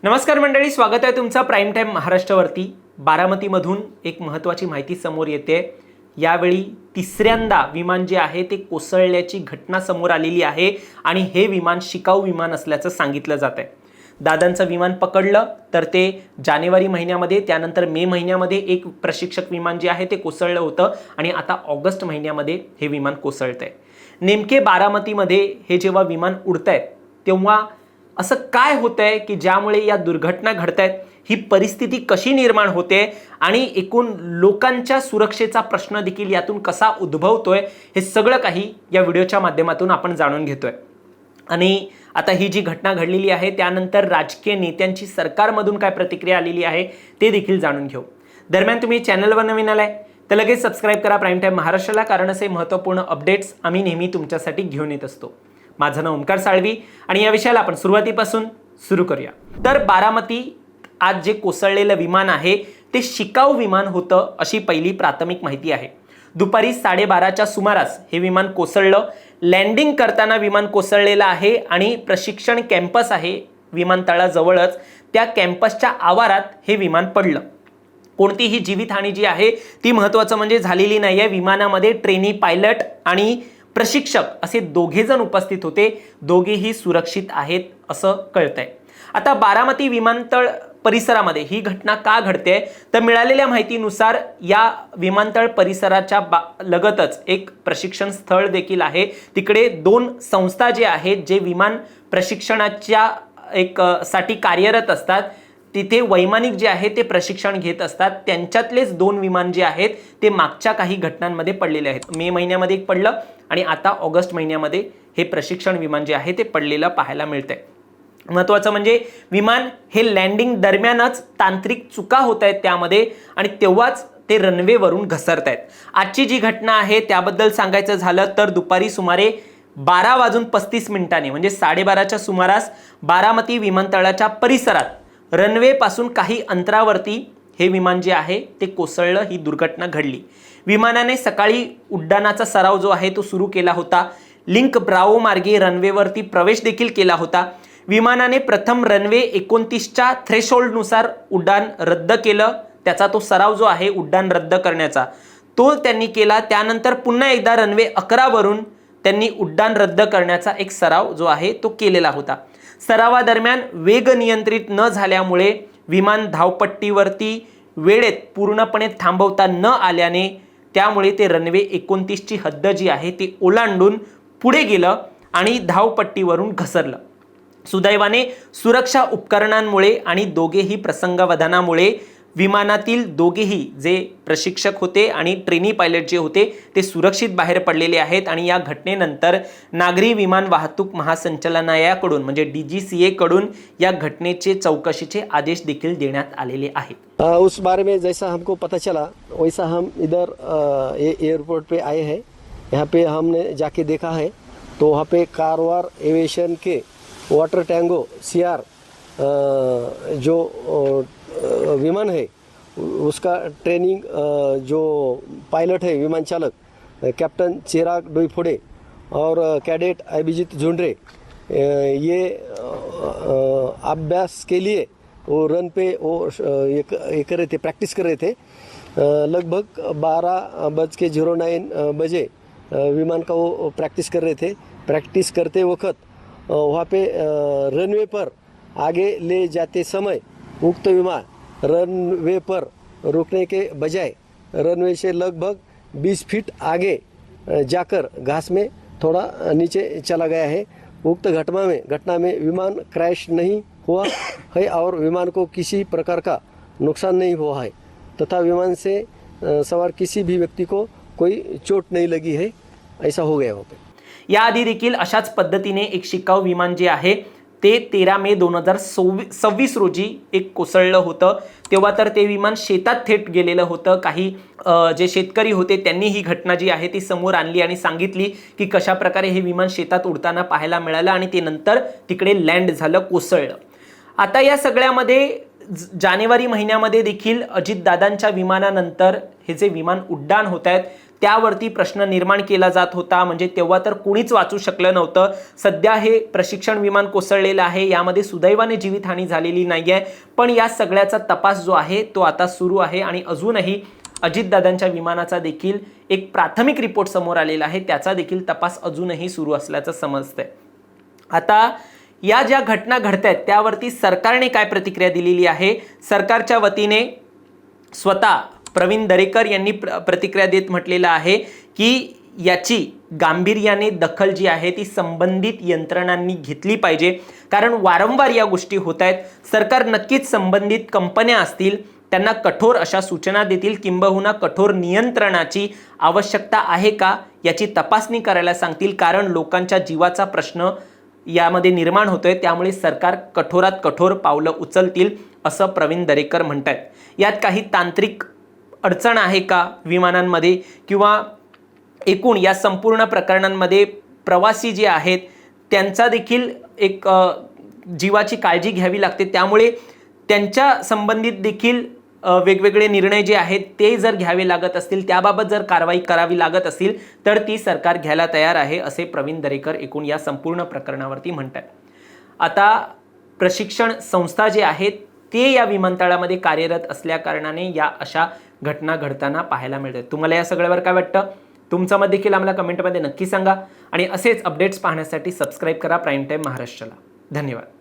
नमस्कार मंडळी, स्वागत आहे तुमचं प्राईम टाइम महाराष्ट्रावरती। बारामतीमधून एक महत्त्वाची माहिती समोर येते। यावेळी तिसऱ्यांदा विमान जे आहे ते कोसळल्याची घटना समोर आलेली आहे आणि हे विमान शिकाऊ विमान असल्याचं सांगितलं जात आहे। दादांचं विमान पकडलं तर ते जानेवारी महिन्यामध्ये, त्यानंतर मे महिन्यामध्ये एक प्रशिक्षक विमान जे आहे ते कोसळलं होतं आणि आता ऑगस्ट महिन्यामध्ये हे विमान कोसळतंय। नेमके बारामतीमध्ये हे जेव्हा विमान उडतंय तेव्हा असं काय होतंय की ज्यामुळे या दुर्घटना घडतायत, ही परिस्थिती कशी निर्माण होते आणि एकूण लोकांच्या सुरक्षेचा प्रश्न देखील यातून कसा उद्भवतोय, हे सगळं काही या व्हिडिओच्या माध्यमातून आपण जाणून घेतोय। आणि आता ही जी घटना घडलेली आहे त्यानंतर राजकीय नेत्यांची सरकारमधून काय प्रतिक्रिया आलेली आहे ते देखील जाणून घेऊ। दरम्यान तुम्ही चॅनलवर नवीन आलाय तर लगेच सबस्क्राइब करा प्राईम टाइम महाराष्ट्राला, कारण असे महत्त्वपूर्ण अपडेट्स आम्ही नेहमी तुमच्यासाठी घेऊन येत असतो। माझं नाव ओमकार साळवी आणि या विषयाला आपण सुरुवातीपासून सुरू करूया। तर बारामती आज जे कोसळलेलं विमान आहे ते शिकाऊ विमान होतं अशी पहिली प्राथमिक माहिती आहे। दुपारी 12:30च्या सुमारास हे विमान कोसळलं। लँडिंग करताना विमान कोसळलेलं आहे आणि प्रशिक्षण कॅम्पस आहे विमानतळाजवळच, त्या कॅम्पसच्या आवारात हे विमान पडलं। कोणतीही जीवितहानी जी आहे ती महत्त्वाचं म्हणजे झालेली नाही आहे। विमानामध्ये ट्रेनी पायलट आणि प्रशिक्षक असे दोघेजण उपस्थित होते, दोघेही सुरक्षित आहेत असं कळतंय। आता बारामती विमानतळ परिसरामध्ये ही घटना का घडते तर मिळालेल्या माहितीनुसार या विमानतळ परिसराच्या लगतच एक प्रशिक्षण स्थळ देखील आहे। तिकडे दोन संस्था जे आहेत जे विमान प्रशिक्षणाच्या साठी कार्यरत असतात, तिथे वैमानिक जे आहे ते प्रशिक्षण घेत असतात। त्यांच्यातलेच दोन विमान जे आहेत ते मागच्या काही घटनांमध्ये पडलेले आहेत। मे महिन्यामध्ये एक पडलं आणि आता ऑगस्ट महिन्यामध्ये हे प्रशिक्षण विमान जे आहे ते पडलेलं पाहायला मिळतंय। महत्त्वाचं म्हणजे विमान हे लँडिंग दरम्यानच तांत्रिक चुका होत आहेत त्यामध्ये आणि तेव्हाच ते रनवेवरून घसरत आहेत। आजची जी घटना आहे त्याबद्दल सांगायचं झालं तर दुपारी सुमारे 12:35 म्हणजे 12:30च्या सुमारास बारामती विमानतळाच्या परिसरात रनवे पासून काही अंतरावरती हे विमान जे आहे ते कोसळलं, ही दुर्घटना घडली। विमानाने सकाळी उड्डाणाचा सराव जो आहे तो सुरू केला होता। लिंक ब्रावो मार्गे रनवेवरती प्रवेश देखील केला होता। विमानाने प्रथम रनवे 29च्या थ्रेशोल्डनुसार उड्डाण रद्द केलं, त्याचा तो सराव जो आहे उड्डाण रद्द करण्याचा तो त्यांनी केला। त्यानंतर पुन्हा एकदा रनवे 11 वरून त्यांनी उड्डाण रद्द करण्याचा एक सराव जो आहे तो केलेला होता। सरावादरम्यान वेग नियंत्रित न झाल्यामुळे विमान धावपट्टीवरती वेळेत पूर्णपणे थांबवता न आल्याने त्यामुळे ते रनवे 29ची हद्द जी आहे ती ओलांडून पुढे गेलं आणि धावपट्टीवरून घसरलं। सुदैवाने सुरक्षा उपकरणांमुळे आणि दोघेही प्रसंगावधानामुळे विमानातील दोघेही जे प्रशिक्षक होते आणि ट्रेनी पायलट जे होते ते सुरक्षित बाहेर पडलेले आहेत। आणि या घटनेनंतर नागरी विमान वाहतूक महासंचालनालयाकडून म्हणजे DGCA कडून या घटनेचे चौकशीचे आदेश देखील देण्यात आलेले आहेत। उस बारे में जैसा हमको पता चला वैसा हम इधर एयरपोर्ट पे आए हैं। यहाँ पे हमने जाके देखा है तो वहाँ पे कारवार एविएशन के वाटर टैंगो CR जो विमान है उसका ट्रेनिंग जो पायलट है विमान चालक कैप्टन चिराग डोईफोड़े और कैडेट अभिजीत झुंडरे, ये अभ्यास के लिए वो रन पे वो ये कर रहे थे, प्रैक्टिस कर रहे थे। लगभग 12:09 बजे विमान का वो प्रैक्टिस कर रहे थे। प्रैक्टिस करते वक्त वहाँ पे रनवे पर आगे ले जाते समय उक्त विमान रनवे पर रुकने के बजाय रनवे से लगभग 20 फीट आगे जाकर घास में थोड़ा नीचे चला गया है। उक्त घटना में विमान क्रैश नहीं हुआ है और विमान को किसी प्रकार का नुकसान नहीं हुआ है तथा विमान से सवार किसी भी व्यक्ति को कोई चोट नहीं लगी है, ऐसा हो गया वहाँ पे। याआधी देखील अशाच पद्धतीने एक शिकाऊ विमान जे आहे ते 13 मे 2026 रोजी एक कोसळलं होतं। तेव्हा तर ते विमान शेतात थेट गेलेलं होतं। काही जे शेतकरी होते त्यांनी ही घटना जी आहे ती समोर आणली आणि सांगितली की कशा प्रकारे हे विमान शेतात उडताना पाहायला मिळालं आणि ते नंतर तिकडे लँड झालं, कोसळलं। आता या सगळ्यामध्ये जानेवारी महिन्यामध्ये देखील अजितदादांच्या विमानानंतर हे जे विमान उड्डाण होत आहेत त्यावरती प्रश्न निर्माण केला जात होता. म्हणजे तेव्हा तर कुणीच वाचू शकलं नव्हतं. सध्या हे प्रशिक्षण विमान कोसळलेलं आहे, यामध्ये सुदैवाने जीवितहानी झालेली नाही आहे. पण या सगळ्याचा तपास जो आहे तो आता सुरू आहे आणि अजूनही अजितदादांच्या विमानाचा देखील एक प्राथमिक रिपोर्ट समोर आलेला आहे, त्याचा देखील तपास अजूनही सुरू असल्याचं समजतंय. आता या ज्या घटना घडतायत त्यावरती सरकारने काय प्रतिक्रिया दिलेली आहे? सरकारच्या वतीने स्वतः प्रवीण दरेकर यांनी प्रतिक्रिया देत म्हटलेलं आहे की याची गांभीर्याने दखल जी आहे ती संबंधित यंत्रणांनी घेतली पाहिजे, कारण वारंवार या गोष्टी होत आहेत. सरकार नक्कीच संबंधित कंपन्या असतील त्यांना कठोर अशा सूचना देतील, किंबहुना कठोर नियंत्रणाची आवश्यकता आहे का याची तपासणी करायला सांगतील, कारण लोकांच्या जीवाचा प्रश्न यामध्ये निर्माण होतोय. त्यामुळे सरकार कठोरात कठोर पावलं उचलतील असं प्रवीण दरेकर म्हणतात. यात काही तांत्रिक अडचण आहे का विमानांमध्ये, किंवा एकूण या संपूर्ण प्रकरणांमध्ये प्रवासी जे आहेत त्यांचा देखील एक जीवाची काळजी घ्यावी लागते. त्यामुळे त्यांच्या संबंधित देखील वेगवेगळे निर्णय जे आहेत ते जर घ्यावे लागत असतील, त्याबाबत जर कारवाई करावी लागत असेल तर ती सरकार घ्यायला तयार आहे असे प्रवीण दरेकर एकूण या संपूर्ण प्रकरणावरती म्हणतात. आता प्रशिक्षण संस्था जे आहेत ते या विमानतळामध्ये कार्यरत असल्या कारणाने या अशा घटना घडताना पाहायला मिळतात. तुम्हाला या सगळ्यावर काय वाटतं? तुमचं मत देखील आम्हाला कमेंटमध्ये नक्की सांगा आणि असेच अपडेट्स पाहण्यासाठी सबस्क्राईब करा प्राईम टाईम महाराष्ट्राला. धन्यवाद.